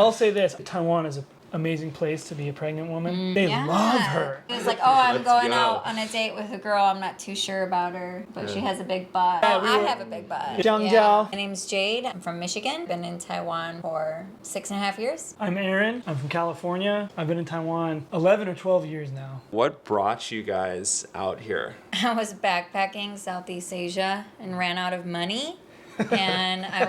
I'll say this, Taiwan is an amazing place to be a pregnant woman. They love her. It was like, oh, I'm going out on a date with a girl. I'm not too sure about her, but she has a big butt. I have a big butt. Yeah. My name's Jade. I'm from Michigan. Been in Taiwan for 6.5 years. I'm Aaron. I'm from California. I've been in Taiwan 11 or 12 years now. What brought you guys out here? I was backpacking Southeast Asia and ran out of money. And I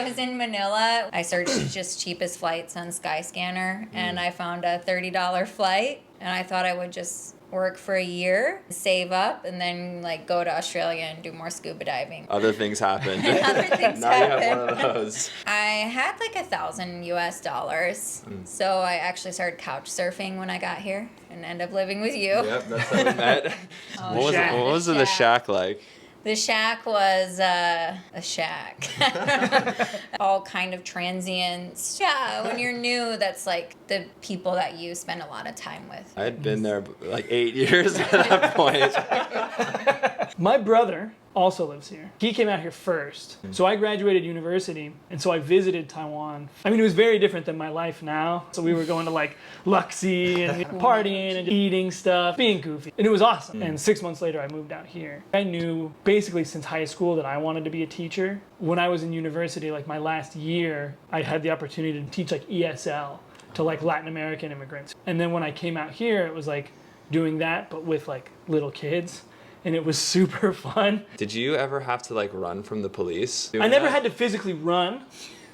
was in Manila. I searched just cheapest flights on Skyscanner, and I found a $30 flight, and I thought I would just work for a year, save up, and then like go to Australia and do more scuba diving. Other things happened. Other things now happened. you have one of those. I had like $1,000 so I actually started couch surfing when I got here and ended up living with you. Yep, that's how we met. What was the shack like? The shack was a shack. All kind of transients. Yeah, when you're new, that's like the people that you spend a lot of time with. I had been there like 8 years at that point. My brother also lives here. He came out here first. So I graduated university, and so I visited Taiwan. I mean, it was very different than my life now. So we were going to like Luxie and partying and eating stuff, being goofy. And it was awesome. And 6 months later, I moved out here. I knew basically since high school that I wanted to be a teacher. When I was in university, like my last year, I had the opportunity to teach like ESL to like Latin American immigrants. And then when I came out here, it was like doing that, but with like little kids. And it was super fun. Did you ever have to like run from the police? I never had to physically run.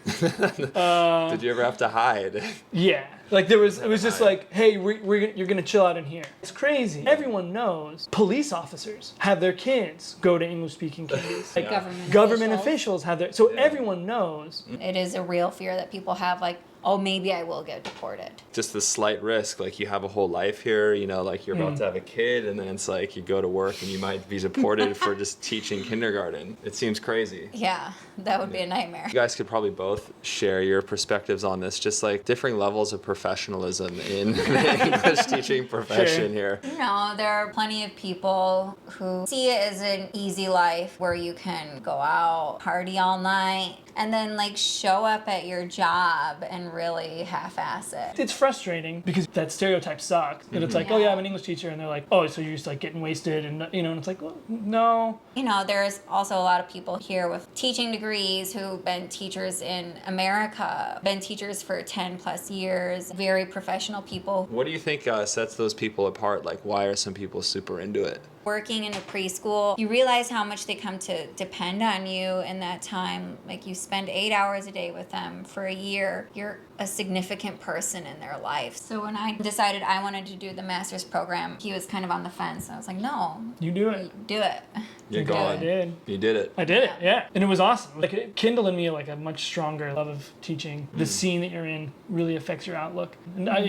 Did you ever have to hide? Yeah. Like it was just like, hey, you're gonna chill out in here. It's crazy. Everyone knows police officers have their kids go to English-speaking communities. Like government officials have their, so everyone knows. It is a real fear that people have, like, oh, maybe I will get deported. Just the slight risk, like you have a whole life here, you know, like you're about to have a kid, and then it's like you go to work and you might be deported for just teaching kindergarten. It seems crazy. Yeah, that would be a nightmare. You guys could probably both share your perspectives on this, just like different levels of professionalism in the English teaching profession here. You know, there are plenty of people who see it as an easy life where you can go out, party all night, and then like show up at your job and really half-ass it. It's frustrating because that stereotype sucks. And it's like, oh yeah, I'm an English teacher, and they're like, oh, so you're just like getting wasted, and you know, and it's like, well, no. You know, there's also a lot of people here with teaching degrees who've been teachers in America, been teachers for 10 plus years, very professional people. What do you think sets those people apart? Like, why are some people super into it? Working in a preschool, you realize how much they come to depend on you in that time. Like, you spend 8 hours a day with them for a year. You're a significant person in their life. So when I decided I wanted to do the master's program, he was kind of on the fence. I was like, no. You do it. Do it. You're going. I did. You did it. I did it, yeah. And it was awesome. Like, it kindled in me like a much stronger love of teaching. The scene that you're in really affects your outlook. And I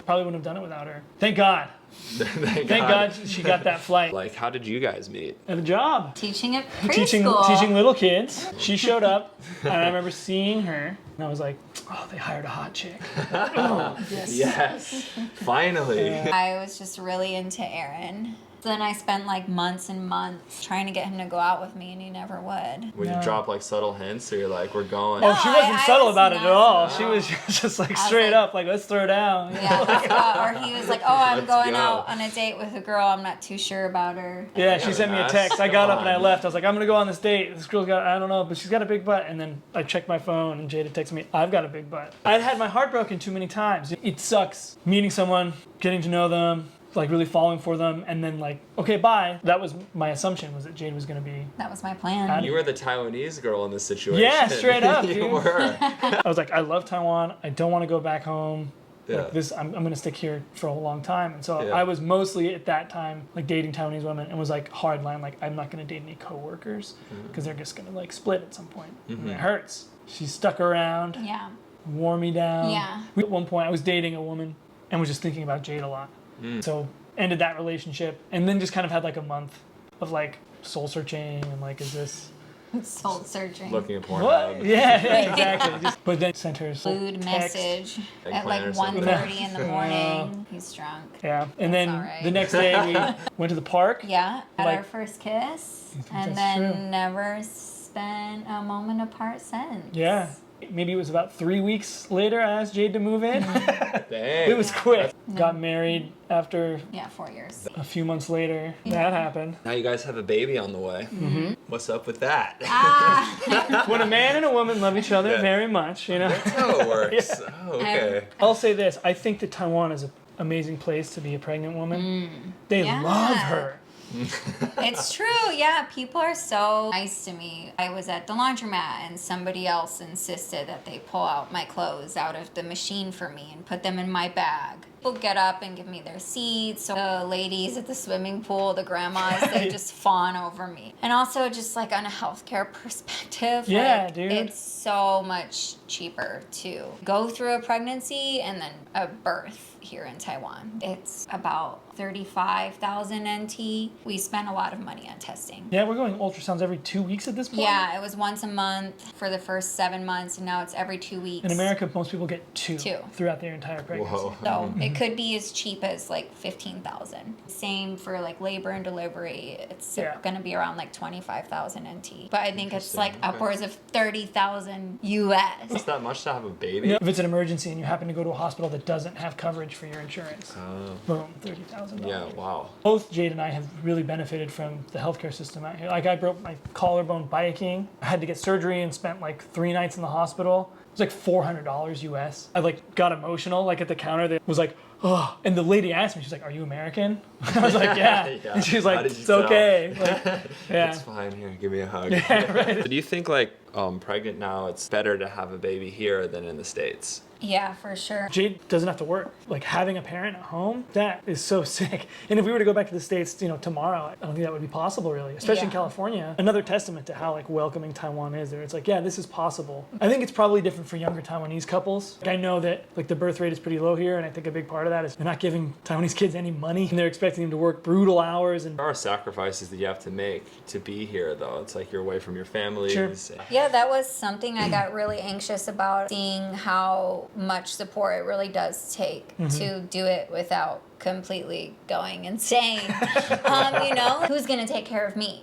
probably wouldn't have done it without her. Thank God. Thank God she got that flight. Like, how did you guys meet? At a job. Teaching at preschool. Teaching little kids. She showed up, and I remember seeing her, and I was like, oh, they hired a hot chick. Oh, yes. Finally. I was just really into Aaron. Then I spent like months and months trying to get him to go out with me, and he never would. Would you drop like subtle hints, or you're like, we're going? Oh, she wasn't subtle about it at all. She was just like straight up, like, let's throw down. Yeah, let's go. Or he was like, oh, I'm going out on a date with a girl. I'm not too sure about her. Yeah, she sent me a text. I got up and I left. I was like, I'm going to go on this date. This girl's got, I don't know, but she's got a big butt. And then I checked my phone, and Jade texted me, I've got a big butt. I'd had my heart broken too many times. It sucks meeting someone, getting to know them, like really falling for them, and then like, okay, bye. That was my assumption, was that Jade was going to be... That was my plan. You were the Taiwanese girl in this situation. Yeah, straight up, You dude. were. I was like, I love Taiwan. I don't want to go back home. Yeah. Like this, I'm going to stick here for a long time. And so I was mostly at that time like dating Taiwanese women, and was like hard line, like I'm not going to date any coworkers because they're just going to like split at some point. And it hurts. She stuck around. Yeah. Wore me down. Yeah. At one point, I was dating a woman and was just thinking about Jade a lot. So ended that relationship, and then just kind of had like a month of like soul searching and like, is this... Soul searching. Looking at porn. What? Yeah, exactly. But then sent her a Lewd message at like Eggplant or something. 1:30 in the morning. He's drunk. Yeah, and then alright. the next day we went to the park. Yeah, had Like- our first kiss, that's and then true. never spent a moment apart since. Yeah, maybe it was about 3 weeks later I asked Jade to move in. Dang. It was quick. Got married after 4 years. a few months later. That happened. Now you guys have a baby on the way. What's up with that? When a man and a woman love each other very much, you know. That's how it works. Oh, okay. I'll say this. I think that Taiwan is an amazing place to be a pregnant woman. They love her. It's true, yeah. People are so nice to me. I was at the laundromat and somebody else insisted that they pull out my clothes out of the machine for me and put them in my bag. People get up and give me their seats. So the ladies at the swimming pool, the grandmas, they just fawn over me. And also just like on a healthcare perspective, dude. It's so much cheaper to go through a pregnancy and then a birth here in Taiwan. It's about 35,000 NT. We spent a lot of money on testing. Yeah, we're going ultrasounds every 2 weeks at this point. Yeah, it was once a month for the first 7 months, and now it's every 2 weeks. In America, most people get two throughout their entire pregnancy. Whoa. So it could be as cheap as like 15,000. Same for like labor and delivery. It's going to be around like 25,000 NT. But I think it's like upwards of 30,000 US. It's that much to have a baby? You know, if it's an emergency and you happen to go to a hospital that doesn't have coverage for your insurance, boom, $30,000. Yeah, wow. Both Jade and I have really benefited from the healthcare system out here. Like I broke my collarbone biking. I had to get surgery and spent like 3 nights in the hospital. It was like $400 US. I like got emotional like at the counter. They was like, oh, and the lady asked me, she's like, "Are you American?" I was like, "Yeah." And she's like, "It's okay." Like, It's fine. Here, give me a hug. Do you think like pregnant now, it's better to have a baby here than in the States? Yeah, for sure. Jade doesn't have to work. Like having a parent at home, that is so sick. And if we were to go back to the States, you know, tomorrow, I don't think that would be possible really, especially in California. Another testament to how like welcoming Taiwan is there. It's like, yeah, this is possible. I think it's probably different for younger Taiwanese couples. Like, I know that like the birth rate is pretty low here, and I think a big part of that is they're not giving Taiwanese kids any money, and they're expecting them to work brutal hours. And There are sacrifices that you have to make to be here, though. It's like you're away from your families. Sure. Yeah, that was something I got really anxious about, seeing how much support it really does take to do it without completely going insane. You know, who's going to take care of me?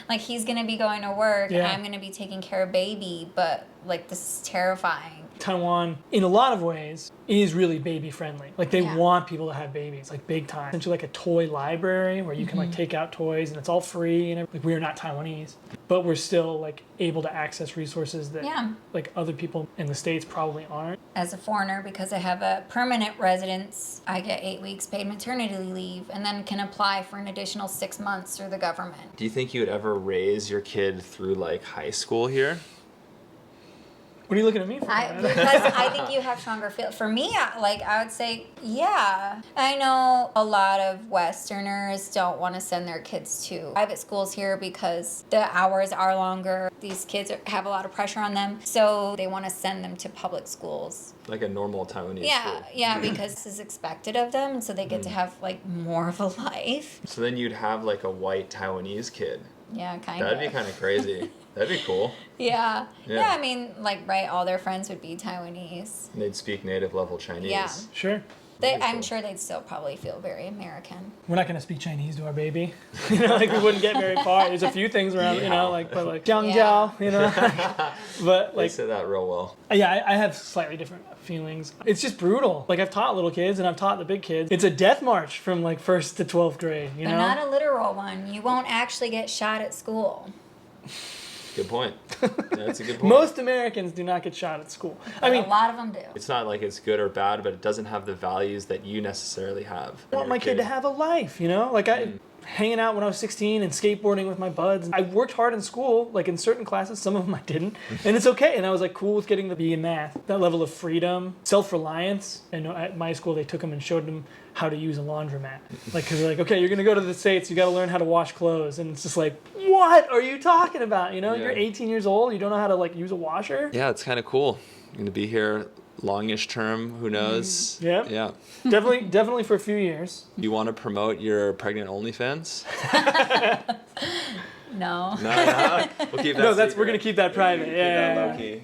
Like, he's going to be going to work, and I'm going to be taking care of baby, but like, this is terrifying. Taiwan, in a lot of ways, is really baby friendly. Like they want people to have babies, like big time. Essentially like a toy library where you can like take out toys and it's all free, and like we're not Taiwanese, but we're still like able to access resources that like other people in the States probably aren't. As a foreigner, because I have a permanent residence, I get 8 weeks paid maternity leave and then can apply for an additional 6 months through the government. Do you think you would ever raise your kid through like high school here? What are you looking at me for? Because I think you have stronger feel. For me, I would say, yeah. I know a lot of Westerners don't want to send their kids to private schools here because the hours are longer. These kids have a lot of pressure on them, so they want to send them to public schools. Like a normal Taiwanese school. Yeah, because this is expected of them, and so they get to have like more of a life. So then you'd have like a white Taiwanese kid. Yeah, kind of. That'd be kind of crazy. That'd be cool. Yeah, I mean, like, right, all their friends would be Taiwanese. And they'd speak native level Chinese. Yeah. Sure. I'm sure they'd still probably feel very American. We're not going to speak Chinese to our baby. You know, like we wouldn't get very far. There's a few things around, you know, like, but like, jiang jiao, you know. But like, they said that real well. Yeah, I have slightly different feelings. It's just brutal. Like I've taught little kids and I've taught the big kids. It's a death march from like 1st to 12th grade, you know? But not a literal one. You won't actually get shot at school. Good point. That's a good point. Most Americans do not get shot at school. I mean, a lot of them do. It's not like it's good or bad, but it doesn't have the values that you necessarily have. I want my kid to have a life, you know? Like hanging out when I was 16 and skateboarding with my buds. I worked hard in school, like in certain classes, some of them I didn't, and it's okay. And I was like cool with getting the B in math. That level of freedom, self-reliance. And at my school, they took them and showed them how to use a laundromat. Like, cause they're like, okay, you're gonna go to the States, you gotta learn how to wash clothes. And it's just like, what are you talking about? You know, you're 18 years old, you don't know how to like use a washer? Yeah, it's kind of cool. You're gonna be here longish term, who knows? Yeah. Definitely for a few years. You want to promote your pregnant OnlyFans? No. No. We'll keep that No, secret. we're gonna keep that private. Keep Yeah. that low key.